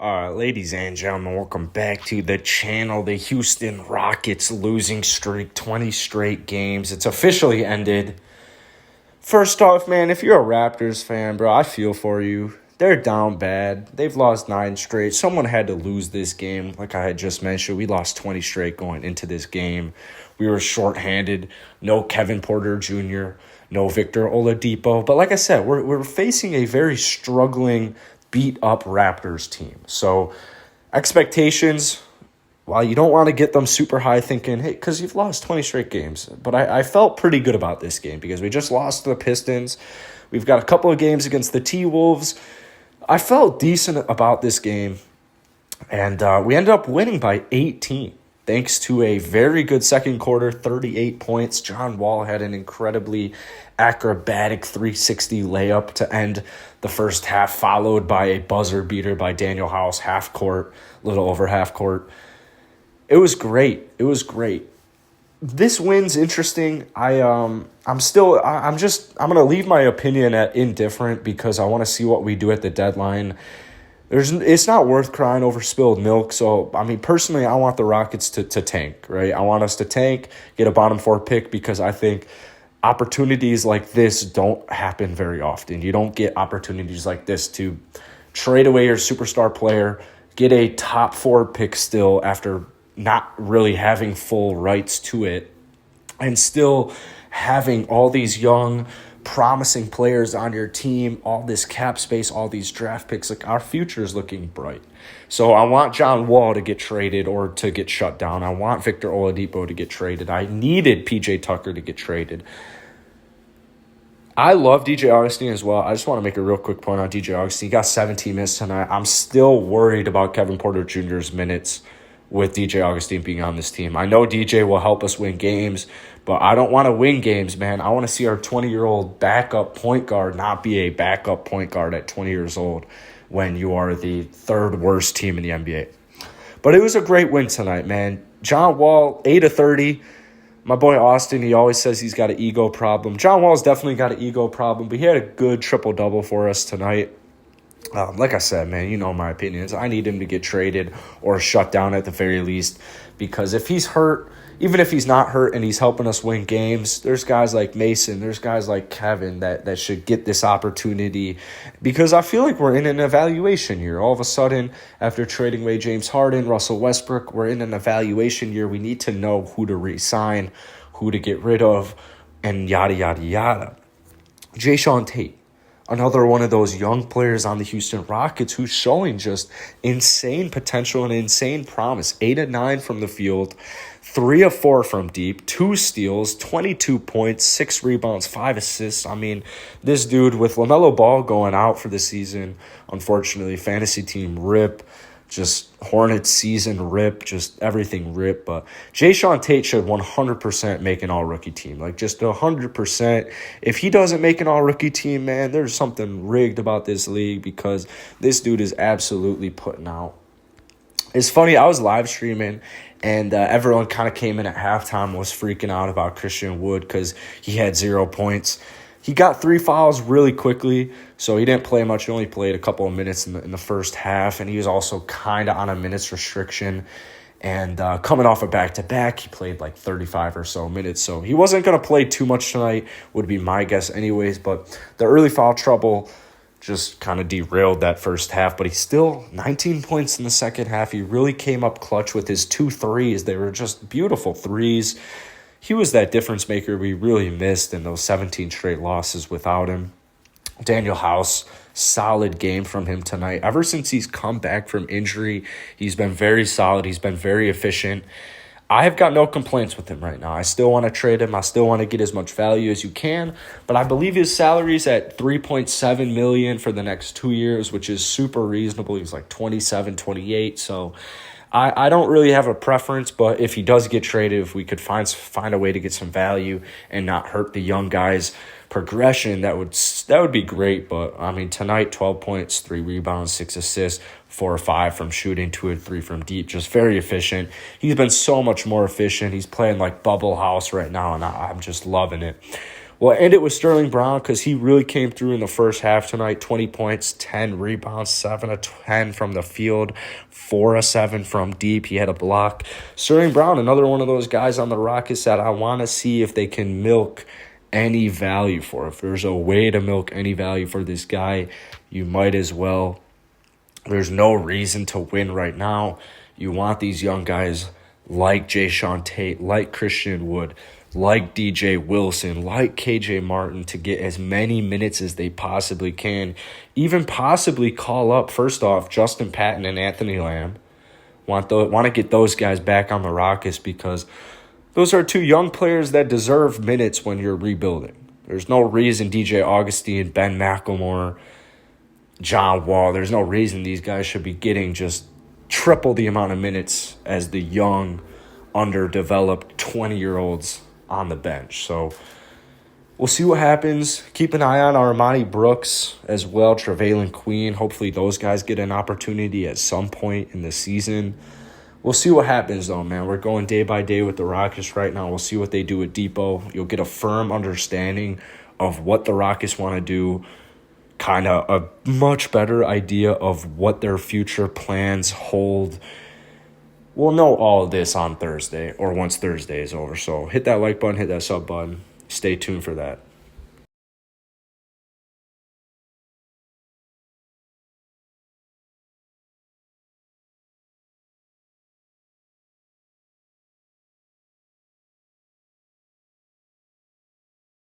Ladies and gentlemen, welcome back to the channel. The Houston Rockets losing streak, 20 straight games. It's officially ended. First off, man, if you're a Raptors fan, bro, I feel for you. They're down bad. They've lost 9 straight. Someone had to lose this game. Like I had just mentioned, we lost 20 straight going into this game. We were shorthanded. No Kevin Porter Jr., no Victor Oladipo. But like I said, we're facing a very struggling, beat-up Raptors team. So expectations, while you don't want to get them super high thinking, hey, because you've lost 20 straight games. But I felt pretty good about this game because we just lost to the Pistons. We've got a couple of games against the T-Wolves. I felt decent about this game, and we ended up winning by 18. Thanks to a very good second quarter, 38 points. John Wall had an incredibly acrobatic 360 layup to end the first half, followed by a buzzer beater by Daniel House, half court, little over half court. It was great. This win's interesting. I'm gonna leave my opinion at indifferent because I want to see what we do at the deadline. It's not worth crying over spilled milk. So, I mean, personally, I want the Rockets to tank, right? I want us to tank, get a bottom 4 pick because I think opportunities like this don't happen very often. You don't get opportunities like this to trade away your superstar player, get a top 4 pick still after not really having full rights to it, and still having all these young, promising players on your team, all this cap space, all these draft picks. Like, our future is looking bright. So I want John Wall to get traded or to get shut down. I want Victor Oladipo to get traded. I needed PJ Tucker to get traded. I love DJ Augustin as well. I just want to make a real quick point on DJ Augustin. He got 17 minutes tonight. I'm still worried about Kevin Porter Jr.'s minutes with DJ Augustin being on this team. I know DJ will help us win games, but I don't want to win games, man. I want to see our 20-year-old backup point guard not be a backup point guard at 20 years old when you are the third worst team in the NBA. But it was a great win tonight, man. John Wall, 8 of 30. My boy Austin, he always says he's got an ego problem. John Wall's definitely got an ego problem, but he had a good triple-double for us tonight. Like I said, man, you know my opinions. I need him to get traded or shut down at the very least because if he's hurt, even if he's not hurt and he's helping us win games, there's guys like Mason, there's guys like Kevin that should get this opportunity because I feel like we're in an evaluation year. All of a sudden, after trading away James Harden, Russell Westbrook, we're in an evaluation year. We need to know who to re-sign, who to get rid of, and yada, yada, yada. Jae'Sean Tate. Another one of those young players on the Houston Rockets who's showing just insane potential and insane promise. 8 of 9 from the field, 3 of 4 from deep, 2 steals, 22 points, 6 rebounds, 5 assists. I mean, this dude with LaMelo Ball going out for the season, unfortunately, fantasy team rip. Just Hornets season rip, just everything rip. But Jae'Sean Tate should 100% make an all-rookie team. Like, just 100%. If he doesn't make an all-rookie team, man, there's something rigged about this league because this dude is absolutely putting out. It's funny, I was live streaming, and everyone kind of came in at halftime, was freaking out about Christian Wood because he had 0 points. He got 3 fouls really quickly, so he didn't play much. He only played a couple of minutes in the first half, and he was also kind of on a minutes restriction. And coming off a back-to-back, he played like 35 or so minutes, so he wasn't going to play too much tonight, would be my guess anyways. But the early foul trouble just kind of derailed that first half, but he still 19 points in the second half. He really came up clutch with his 2 threes. They were just beautiful threes. He was that difference maker we really missed in those 17 straight losses without him. Daniel House, solid game from him tonight. Ever since he's come back from injury, he's been very solid. He's been very efficient. I have got no complaints with him right now. I still want to trade him. I still want to get as much value as you can. But I believe his salary is at $3.7 million for the next 2 years, which is super reasonable. He's like 27, 28. So I don't really have a preference, but if he does get traded, if we could find a way to get some value and not hurt the young guys' progression, that would be great. But, I mean, tonight, 12 points, 3 rebounds, 6 assists, 4 or 5 from shooting, 2 or 3 from deep. Just very efficient. He's been so much more efficient. He's playing like Bubble House right now, and I'm just loving it. We'll end it with Sterling Brown because he really came through in the first half tonight. 20 points, 10 rebounds, 7 of 10 from the field, 4 of 7 from deep. He had a block. Sterling Brown, another one of those guys on the Rockets that I want to see if they can milk any value for. If there's a way to milk any value for this guy, you might as well. There's no reason to win right now. You want these young guys like Jae'Sean Tate, like Christian Wood, like DJ Wilson, like KJ Martin to get as many minutes as they possibly can. Even possibly call up, first off, Justin Patton and Anthony Lamb. Want to get those guys back on the Rockets because those are two young players that deserve minutes when you're rebuilding. There's no reason DJ Augustine, Ben McLemore, John Wall, there's no reason these guys should be getting just triple the amount of minutes as the young, underdeveloped 20-year-olds on the bench. So we'll see what happens. Keep an eye on Armani Brooks as well, Trevelyan Queen. Hopefully those guys get an opportunity at some point in the season. We'll see what happens, though, man. We're going day by day with the Rockets right now. We'll see what they do with Depot. You'll get a firm understanding of what the Rockets want to do, kind of a much better idea of what their future plans hold. We'll know all of this on Thursday or once Thursday is over. So hit that like button, hit that sub button. Stay tuned for that.